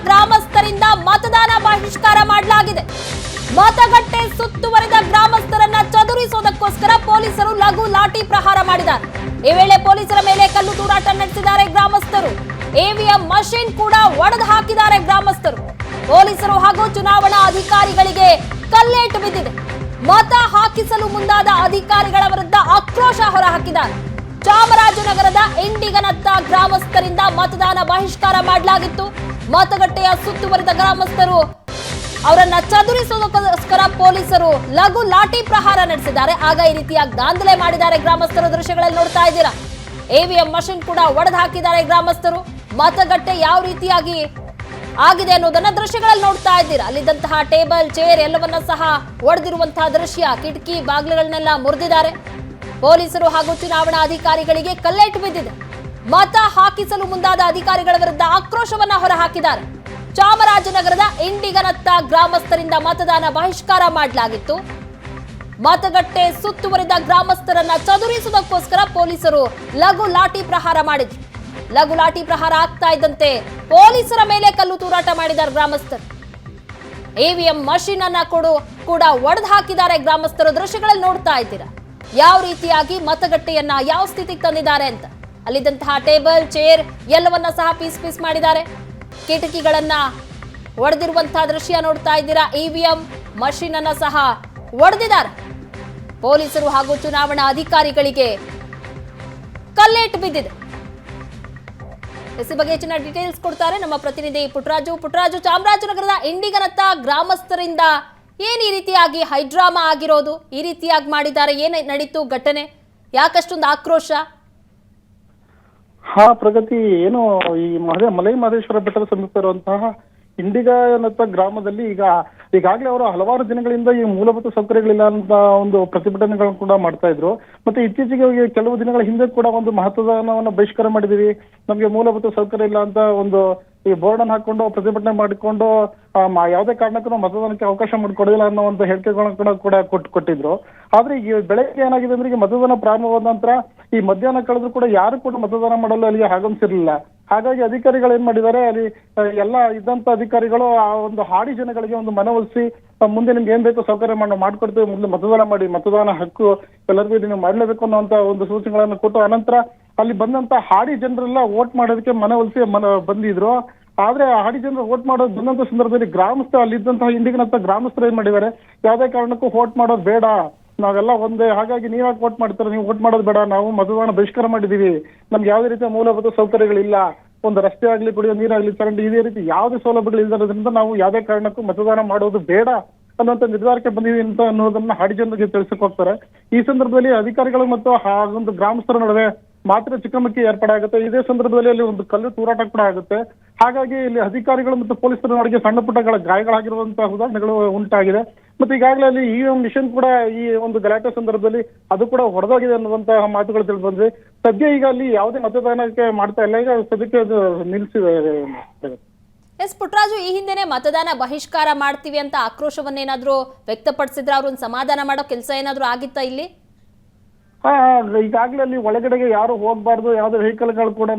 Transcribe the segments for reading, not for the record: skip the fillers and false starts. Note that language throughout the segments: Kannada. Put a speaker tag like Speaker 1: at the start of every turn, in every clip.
Speaker 1: ಗ್ರಾಮಸ್ಥರಿಂದ ಮತದಾನ ಬಹಿಷ್ಕಾರ ಮಾಡಲಾಗಿದೆ. ಮತಗಟ್ಟೆ ಸುತ್ತುವರಿದ ಗ್ರಾಮಸ್ಥರನ್ನ ಚದುರಿಸುವುದಕ್ಕೋಸ್ಕರ ಪೊಲೀಸರು ಲಘು ಲಾಠಿ ಪ್ರಹಾರ ಮಾಡಿದ್ದಾರೆ. ಈ ವೇಳೆ ಪೊಲೀಸರ ಮೇಲೆ ಕಲ್ಲು ತೂರಾಟ ನಡೆಸಿದ್ದಾರೆ ಗ್ರಾಮಸ್ಥರು. ಇವಿಎಂ ಮಷೀನ್ ಕೂಡ ಒಡೆದು ಹಾಕಿದ್ದಾರೆ ಗ್ರಾಮಸ್ಥರು. ಪೊಲೀಸರು ಹಾಗೂ ಚುನಾವಣಾ ಅಧಿಕಾರಿಗಳಿಗೆ ಕಲ್ಲೇಟು ಬಿದ್ದಿದೆ. ಮತ ಹಾಕಿಸಲು ಮುಂದಾದ ಅಧಿಕಾರಿಗಳ ವಿರುದ್ಧ ಆಕ್ರೋಶ ಹೊರಹಾಕಿದ್ದಾರೆ. ಚಾಮರಾಜನಗರದ ಇಂಡಿಗನತ್ತ ಗ್ರಾಮಸ್ಥರಿಂದ ಮತದಾನ ಬಹಿಷ್ಕಾರ ಮಾಡಲಾಗಿತ್ತು. ಮತಗಟ್ಟೆಯ ಸುತ್ತುವರಿದ ಗ್ರಾಮಸ್ಥರು ಅವರನ್ನ ಚದುರಿಸುವುದಕ್ಕೋಸ್ಕರ ಪೊಲೀಸರು ಲಘು ಲಾಠಿ ಪ್ರಹಾರ ನಡೆಸಿದ್ದಾರೆ. ಆಗ ಈ ರೀತಿಯ ದಾಂಧಲೆ ಮಾಡಿದ್ದಾರೆ ಗ್ರಾಮಸ್ಥರು. ದೃಶ್ಯಗಳಲ್ಲಿ ನೋಡ್ತಾ ಇದ್ದೀರಾ. ಇವಿಎಂ ಮಷೀನ್ ಕೂಡ ಒಡೆದು ಹಾಕಿದ್ದಾರೆ ಗ್ರಾಮಸ್ಥರು. ಮತಗಟ್ಟೆ ಯಾವ ರೀತಿಯಾಗಿ ಆಗಿದೆ ಅನ್ನೋದನ್ನ ದೃಶ್ಯಗಳಲ್ಲಿ ನೋಡ್ತಾ ಇದ್ದೀರಾ. ಅಲ್ಲಿದ್ದಂತಹ ಟೇಬಲ್, ಚೇರ್ ಎಲ್ಲವನ್ನ ಸಹ ಒಡೆದಿರುವಂತಹ ದೃಶ್ಯ. ಕಿಟಕಿ ಬಾಗಿಲುಗಳನ್ನೆಲ್ಲ ಮುರಿದಿದ್ದಾರೆ. ಪೊಲೀಸರು ಹಾಗೂ ಚುನಾವಣಾ ಅಧಿಕಾರಿಗಳಿಗೆ ಕಲ್ಲೇಟು ಬಿದ್ದಿದೆ. ಮತ ಹಾಕಿಸಲು ಮುಂದಾದ ಅಧಿಕಾರಿಗಳ ವಿರುದ್ಧ ಆಕ್ರೋಶವನ್ನ ಹೊರಹಾಕಿದ್ದಾರೆ. ಚಾಮರಾಜನಗರದ ಇಂಡಿಗನತ್ತ ಗ್ರಾಮಸ್ಥರಿಂದ ಮತದಾನ ಬಹಿಷ್ಕಾರ ಮಾಡಲಾಗಿತ್ತು. ಮತಗಟ್ಟೆ ಸುತ್ತುವರಿದ ಗ್ರಾಮಸ್ಥರನ್ನ ಚದುರಿಸುವುದಕ್ಕೋಸ್ಕರ ಪೊಲೀಸರು ಲಘು ಲಾಠಿ ಪ್ರಹಾರ ಮಾಡಿದ್ರು. ಲಘು ಲಾಠಿ ಪ್ರಹಾರ ಆಗ್ತಾ ಇದ್ದಂತೆ ಪೊಲೀಸರ ಮೇಲೆ ಕಲ್ಲು ತೂರಾಟ ಮಾಡಿದ್ದಾರೆ ಗ್ರಾಮಸ್ಥರು. ಇವಿಎಂ ಮಷೀನ್ ಅನ್ನ ಕೂಡ ಒಡೆದು ಹಾಕಿದ್ದಾರೆ ಗ್ರಾಮಸ್ಥರು. ದೃಶ್ಯಗಳಲ್ಲಿ ನೋಡ್ತಾ ಇದ್ದೀರಾ ಯಾವ ರೀತಿಯಾಗಿ ಮತಗಟ್ಟೆಯನ್ನ ಯಾವ ಸ್ಥಿತಿಗೆ ತಂದಿದ್ದಾರೆ ಅಂತ. ಅಲ್ಲಿದ್ದಂತಹ ಟೇಬಲ್, ಚೇರ್ ಎಲ್ಲವನ್ನ ಸಹ ಪೀಸ್ ಪೀಸ್ ಮಾಡಿದ್ದಾರೆ. ಕಿಟಕಿಗಳನ್ನ ಒಡೆದಿರುವಂತಹ ದೃಶ್ಯ ನೋಡ್ತಾ ಇದ್ದೀರಾ. ಇವಿಎಂ ಮಷೀನ್ ಅನ್ನ ಸಹ ಒಡೆದಿದ್ದಾರೆ. ಪೊಲೀಸರು ಹಾಗೂ ಚುನಾವಣಾ ಅಧಿಕಾರಿಗಳಿಗೆ ಕಲ್ಲೇಟು ಬಿದ್ದಿದೆ. ಈ ಬಗ್ಗೆ ಹೆಚ್ಚಿನ ಡೀಟೇಲ್ಸ್ ಕೊಡ್ತಾರೆ ನಮ್ಮ ಪ್ರತಿನಿಧಿ ಪುಟ್ಟರಾಜು. ಚಾಮರಾಜನಗರದ ಇಂಡಿಗನತ್ತ ಗ್ರಾಮಸ್ಥರಿಂದ ಏನ್ ಈ ರೀತಿಯಾಗಿ ಹೈಡ್ರಾಮಾ ಆಗಿರೋದು? ಈ ರೀತಿಯಾಗಿ ಮಾಡಿದ್ದಾರೆ, ಏನ್ ನಡೀತು ಘಟನೆ? ಯಾಕಷ್ಟೊಂದು ಆಕ್ರೋಶ?
Speaker 2: ಪ್ರಗತಿ ಏನು ಈ ಮಲೈ ಮಹದೇಶ್ವರ ಬೆಟ್ಟದ ಸಮೀಪ ಇರುವಂತಹ ಇಂಡಿಗನತ್ತ ಗ್ರಾಮದಲ್ಲಿ ಈಗಾಗಲೇ ಅವರು ಹಲವಾರು ದಿನಗಳಿಂದ ಈ ಮೂಲಭೂತ ಸೌಕರ್ಯಗಳಿಲ್ಲ ಅಂತ ಒಂದು ಪ್ರತಿಭಟನೆಗಳನ್ನು ಕೂಡ ಮಾಡ್ತಾ ಇದ್ರು. ಮತ್ತೆ ಇತ್ತೀಚೆಗೆ ಕೆಲವು ದಿನಗಳ ಹಿಂದೆ ಕೂಡ ಒಂದು ಮತದಾನವನ್ನು ಬಹಿಷ್ಕಾರ ಮಾಡಿದೀವಿ, ನಮಗೆ ಮೂಲಭೂತ ಸೌಕರ್ಯ ಇಲ್ಲ ಅಂತ ಒಂದು ಈ ಬೋರ್ಡ್ ಅನ್ನು ಹಾಕೊಂಡು ಪ್ರತಿಭಟನೆ ಮಾಡಿಕೊಂಡು ಯಾವುದೇ ಕಾರಣಕ್ಕೂ ಮತದಾನಕ್ಕೆ ಅವಕಾಶ ಮಾಡಿಕೊಡೋದಿಲ್ಲ ಅನ್ನೋ ಒಂದು ಹೇಳಿಕೆಗಳನ್ನು ಕೂಡ ಕೊಟ್ಟಿದ್ರು. ಆದ್ರೆ ಈಗ ಬೆಳಗ್ಗೆ ಏನಾಗಿದೆ ಅಂದ್ರೆ ಈಗ ಮತದಾನ ಪ್ರಾರಂಭವಾದ ನಂತರ ಈ ಮಧ್ಯಾಹ್ನ ಕಳೆದ್ರು ಕೂಡ ಯಾರು ಕೂಡ ಮತದಾನ ಮಾಡಲು ಅಲ್ಲಿಗೆ ಆಗಮಿಸಿರ್ಲಿಲ್ಲ. ಹಾಗಾಗಿ ಅಧಿಕಾರಿಗಳು ಏನ್ ಮಾಡಿದ್ದಾರೆ, ಅಲ್ಲಿ ಎಲ್ಲ ಇದ್ದಂತ ಅಧಿಕಾರಿಗಳು ಆ ಒಂದು ಹಾಡಿ ಜನಗಳಿಗೆ ಒಂದು ಮನವೊಲಿಸಿ ಮುಂದೆ ನಿಮ್ಗೆ ಏನ್ ಬೇಕೋ ಸೌಕರ್ಯ ಮಾಡ್ಕೊಡ್ತೀವಿ, ಮೊದಲು ಮತದಾನ ಮಾಡಿ, ಮತದಾನ ಹಕ್ಕು ಎಲ್ಲರಿಗೂ ನೀವು ಮಾಡಲೇಬೇಕು ಅನ್ನೋಂತ ಒಂದು ಸೂಚನೆಗಳನ್ನು ಕೊಟ್ಟು ಅನಂತರ ಅಲ್ಲಿ ಬಂದಂತ ಹಾಡಿ ಜನರೆಲ್ಲ ವೋಟ್ ಮಾಡೋದಕ್ಕೆ ಮನವೊಲಿಸಿ ಬಂದಿದ್ರು. ಆದ್ರೆ ಹಾಡಿ ಜನರು ವೋಟ್ ಮಾಡೋದು ಬಂದಂತ ಸಂದರ್ಭದಲ್ಲಿ ಗ್ರಾಮಸ್ಥರು ಅಲ್ಲಿದ್ದಂತಹ ಇಂಡಿಗನಂತ ಗ್ರಾಮಸ್ಥರು ಏನ್ ಮಾಡಿದ್ದಾರೆ, ಯಾವುದೇ ಕಾರಣಕ್ಕೂ ವೋಟ್ ಮಾಡೋದು ಬೇಡ, ನಾವೆಲ್ಲ ಒಂದೇ, ಹಾಗಾಗಿ ನೀವ್ಯಾಕೆ ವೋಟ್ ಮಾಡ್ತಾರೆ, ನೀವು ವೋಟ್ ಮಾಡೋದು ಬೇಡ, ನಾವು ಮತದಾನ ಬಹಿಷ್ಕಾರ ಮಾಡಿದೀವಿ, ನಮ್ಗೆ ಯಾವುದೇ ರೀತಿಯ ಮೂಲಭೂತ ಸೌಕರ್ಯಗಳಿಲ್ಲ, ಒಂದು ರಸ್ತೆ ಆಗ್ಲಿ, ಕುಡಿಯೋ ನೀರಾಗ್ಲಿ, ಚರಂಡಿ ಇದೇ ರೀತಿ ಯಾವುದೇ ಸೌಲಭ್ಯಗಳು ಇಲ್ಲದ್ರಿಂದ ನಾವು ಯಾವುದೇ ಕಾರಣಕ್ಕೂ ಮತದಾನ ಮಾಡೋದು ಬೇಡ ಅನ್ನೋಂಥ ನಿರ್ಧಾರಕ್ಕೆ ಬಂದಿದೆ ಅಂತ ಅನ್ನೋದನ್ನ ಹಾಡಿ ಜನರಿಗೆ ತಿಳಿಸಕ್ ಹೋಗ್ತಾರೆ. ಈ ಸಂದರ್ಭದಲ್ಲಿ ಅಧಿಕಾರಿಗಳು ಮತ್ತು ಒಂದು ಗ್ರಾಮಸ್ಥರ ನಡುವೆ ಮಾತ್ರ ಚಿಕ್ಕಮಕ್ಕಿ ಏರ್ಪಡಾಗುತ್ತೆ. ಇದೇ ಸಂದರ್ಭದಲ್ಲಿ ಅಲ್ಲಿ ಒಂದು ಕಲ್ಲು ತೂರಾಟ ಕೂಡ ಆಗುತ್ತೆ. ಹಾಗಾಗಿ ಇಲ್ಲಿ ಅಧಿಕಾರಿಗಳು ಮತ್ತು ಪೊಲೀಸರ ನಡುವೆ ಸಣ್ಣ ಪುಟ್ಟಗಳ ಗಾಯಗಳಾಗಿರುವಂತಹ ಉದಾಹರಣೆಗಳು ಉಂಟಾಗಿದೆ. ಮತ್ತೆ ಈಗಾಗಲೇ ಅಲ್ಲಿ ಈ ಮಿಷನ್ ಕೂಡ ಈ ಒಂದು ಗಲಾಟೆ ಸಂದರ್ಭದಲ್ಲಿ ಅದು ಕೂಡ ಹೊಡೆದೋಗಿದೆ ಅನ್ನುವಂತಹ ಮಾತುಗಳು ತಿಳಿದು ಬಂದ್ರೆ ಸದ್ಯ ಈಗ ಅಲ್ಲಿ ಯಾವುದೇ ಮತದಾನಕ್ಕೆ ಮಾಡ್ತಾ ಇಲ್ಲ, ಈಗ ಸದ್ಯಕ್ಕೆ ಅದು ನಿಲ್ಲಿಸಿದೆ.
Speaker 1: ಪುಟ್ಟರಾಜು, ಈ ಹಿಂದೆನೆ ಮತದಾನ ಬಹಿಷ್ಕಾರ ಮಾಡ್ತೀವಿ ಅಂತ ಆಕ್ರೋಶವನ್ನೇನಾದ್ರೂ ವ್ಯಕ್ತಪಡಿಸಿದ್ರೆ ಅವ್ರನ್ನ ಸಮಾಧಾನ ಮಾಡೋ ಕೆಲಸ ಏನಾದ್ರೂ ಆಗಿತ್ತಾ ಇಲ್ಲಿ?
Speaker 2: ಈಗಾಗಲೇ ಅಲ್ಲಿ ಒಳಗಡೆಗೆ ಯಾರು ಹೋಗ್ಬಾರ್ದು, ಯಾವುದೇ ವೆಹಿಕಲ್ಗಳು ಕೂಡ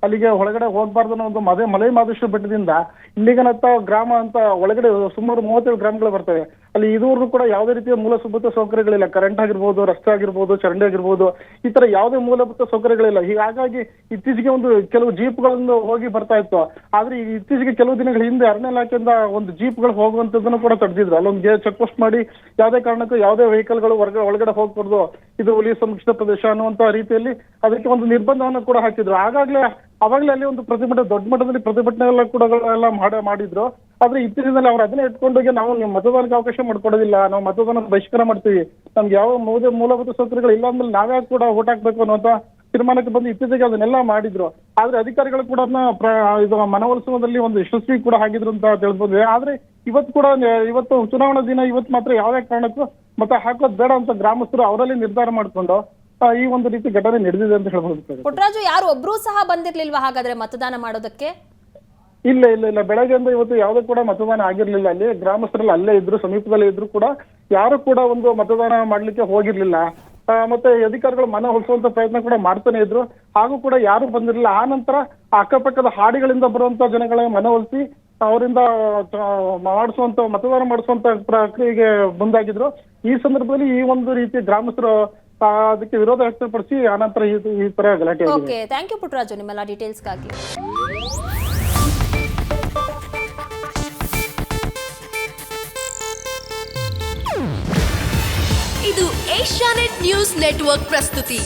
Speaker 2: ಅಲ್ಲಿಗೆ ಒಳಗಡೆ ಹೋಗ್ಬಾರ್ದು ಅನ್ನೋ ಒಂದು ಮಲೈ ಮಹದೇಶ್ವರ ಬೆಟ್ಟದಿಂದ ಇಂಡಿಗನತ್ತ ಗ್ರಾಮ ಅಂತ ಒಳಗಡೆ ಸುಮಾರು 37 ಗ್ರಾಮಗಳು ಬರ್ತವೆ. ಅಲ್ಲಿ ಇದುವರೆಗೂ ಕೂಡ ಯಾವುದೇ ರೀತಿಯ ಮೂಲಭೂತ ಸೌಕರ್ಯಗಳಿಲ್ಲ. ಕರೆಂಟ್ ಆಗಿರ್ಬೋದು, ರಸ್ತೆ ಆಗಿರ್ಬೋದು, ಚರಂಡಿ ಆಗಿರ್ಬೋದು, ಈ ತರ ಯಾವುದೇ ಮೂಲಭೂತ ಸೌಕರ್ಯಗಳಿಲ್ಲ. ಹಾಗಾಗಿ ಇತ್ತೀಚೆಗೆ ಒಂದು ಕೆಲವು ಜೀಪ್ಗಳನ್ನು ಹೋಗಿ ಬರ್ತಾ ಇತ್ತು. ಆದ್ರೆ ಇತ್ತೀಚೆಗೆ ಕೆಲವು ದಿನಗಳ ಹಿಂದೆ ಅರಣ್ಯ ಇಲಾಖೆಯಿಂದ ಒಂದು ಜೀಪ್ಗಳು ಹೋಗುವಂತದನ್ನು ಕೂಡ ತಡೆದಿದ್ರು. ಅಲ್ಲೊಂದು ಚೆಕ್ ಪೋಸ್ಟ್ ಮಾಡಿ ಯಾವುದೇ ಕಾರಣಕ್ಕೂ ಯಾವುದೇ ವೆಹಿಕಲ್ಗಳು ಒಳಗಡೆ ಹೋಗ್ಬಾರ್ದು, ಇದು ಹುಲಿ ಸಂರಕ್ಷಿತ ಪ್ರದೇಶ ಅನ್ನುವಂತ ರೀತಿಯಲ್ಲಿ ಅದಕ್ಕೆ ಒಂದು ನಿರ್ಬಂಧವನ್ನು ಕೂಡ ಹಾಕಿದ್ರು. ಅವಾಗಲೇ ಅಲ್ಲಿ ಒಂದು ದೊಡ್ಡ ಮಟ್ಟದಲ್ಲಿ ಪ್ರತಿಭಟನೆ ಎಲ್ಲ ಮಾಡಿದ್ರು. ಆದ್ರೆ ಇತ್ತೀಚಿನಲ್ಲಿ ಅವ್ರು ಅದನ್ನೇ ಇಟ್ಕೊಂಡೋಗಿ ನಾವು ನೀವು ಮತದಾನಕ್ಕೆ ಅವಕಾಶ ಮಾಡ್ಕೊಡೋದಿಲ್ಲ, ನಾವು ಮತದಾನ ಬಹಿಷ್ಕಾರ ಮಾಡ್ತೀವಿ, ನಮ್ಗೆ ಯಾವ ಮೂಲಭೂತ ಸೌಕರ್ಯಗಳು ಇಲ್ಲ ಅಂದ್ಮೇಲೆ ನಾವೇ ಕೂಡ ಓಟ್ ಹಾಕ್ಬೇಕು ಅನ್ನುವಂತ ತೀರ್ಮಾನಕ್ಕೆ ಬಂದು ಇತ್ತೀಚೆಗೆ ಅದನ್ನೆಲ್ಲ ಮಾಡಿದ್ರು. ಆದ್ರೆ ಅಧಿಕಾರಿಗಳು ಕೂಡ ಇದು ಮನವೊಲಿಸುವುದರಲ್ಲಿ ಒಂದು ಯಶಸ್ವಿ ಕೂಡ ಆಗಿದ್ರು ಅಂತ ತಿಳಿದ್ಬಂದಿದೆ. ಆದ್ರೆ ಇವತ್ತು ಚುನಾವಣಾ ದಿನ, ಇವತ್ತು ಮಾತ್ರ ಯಾವುದೇ ಕಾರಣಕ್ಕೂ ಮತ ಹಾಕೋದು ಬೇಡ ಅಂತ ಗ್ರಾಮಸ್ಥರು ಅವರಲ್ಲಿ ನಿರ್ಧಾರ ಮಾಡ್ಕೊಂಡು ಈ ಒಂದು ರೀತಿ ಘಟನೆ ನಡೆದಿದೆ ಅಂತ ಹೇಳ್ಬೋದು.
Speaker 1: ಪುಟ್ಟರಾಜು, ಯಾರು ಒಬ್ರು ಸಹ ಬಂದಿರ್ಲಿಲ್ವಾ ಹಾಗಾದ್ರೆ ಮತದಾನ ಮಾಡೋದಕ್ಕೆ?
Speaker 2: ಇಲ್ಲ, ಬೆಳಗ್ಗೆಯಿಂದ ಇವತ್ತು ಯಾವುದೂ ಕೂಡ ಮತದಾನ ಆಗಿರ್ಲಿಲ್ಲ. ಅಲ್ಲಿ ಗ್ರಾಮಸ್ಥರಲ್ಲಿ ಅಲ್ಲೇ ಇದ್ರು, ಸಮೀಪದಲ್ಲೇ ಇದ್ರು ಕೂಡ ಯಾರು ಕೂಡ ಒಂದು ಮತದಾನ ಮಾಡ್ಲಿಕ್ಕೆ ಹೋಗಿರ್ಲಿಲ್ಲ. ಮತ್ತೆ ಅಧಿಕಾರಿಗಳು ಮನ ಹೊಲಿಸುವಂತ ಪ್ರಯತ್ನ ಕೂಡ ಮಾಡ್ತಾನೆ ಇದ್ರು, ಹಾಗೂ ಕೂಡ ಯಾರು ಬಂದಿರಲಿಲ್ಲ. ಆ ನಂತರ ಅಕ್ಕಪಕ್ಕದ ಹಾಡಿಗಳಿಂದ ಬರುವಂತ ಜನಗಳ ಮನವೊಲಿಸಿ ಅವರಿಂದ ಮಾಡಿಸುವಂತ ಮತದಾನ ಮಾಡಿಸುವಂತ ಪ್ರಕ್ರಿಯೆಗೆ ಮುಂದಾಗಿದ್ರು. ಈ ಸಂದರ್ಭದಲ್ಲಿ ಈ ಒಂದು ರೀತಿ ಗ್ರಾಮಸ್ಥರು ಅದಕ್ಕೆ ವಿರೋಧ ವ್ಯಕ್ತಪಡಿಸಿ ಆನಂತರ ಈ ತರ ಗಲಾಟೆ ಆಗಿದೆ.
Speaker 1: ಓಕೆ, ಥ್ಯಾಂಕ್ ಯು ಪುಟ್ಟರಾಜು ನಿಮ್ಮೆಲ್ಲ ಡೀಟೇಲ್ಸ್ಗಾಗಿ.
Speaker 3: ಇದು ಏಷ್ಯಾನೆಟ್ ನ್ಯೂಸ್ ನೆಟ್ವರ್ಕ್ ಪ್ರಸ್ತುತಿ.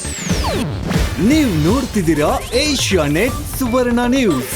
Speaker 4: ನೀವು ನೋಡ್ತಿದ್ದೀರಾ ಏಷ್ಯಾನೆಟ್ ಸುವರ್ಣ ನ್ಯೂಸ್.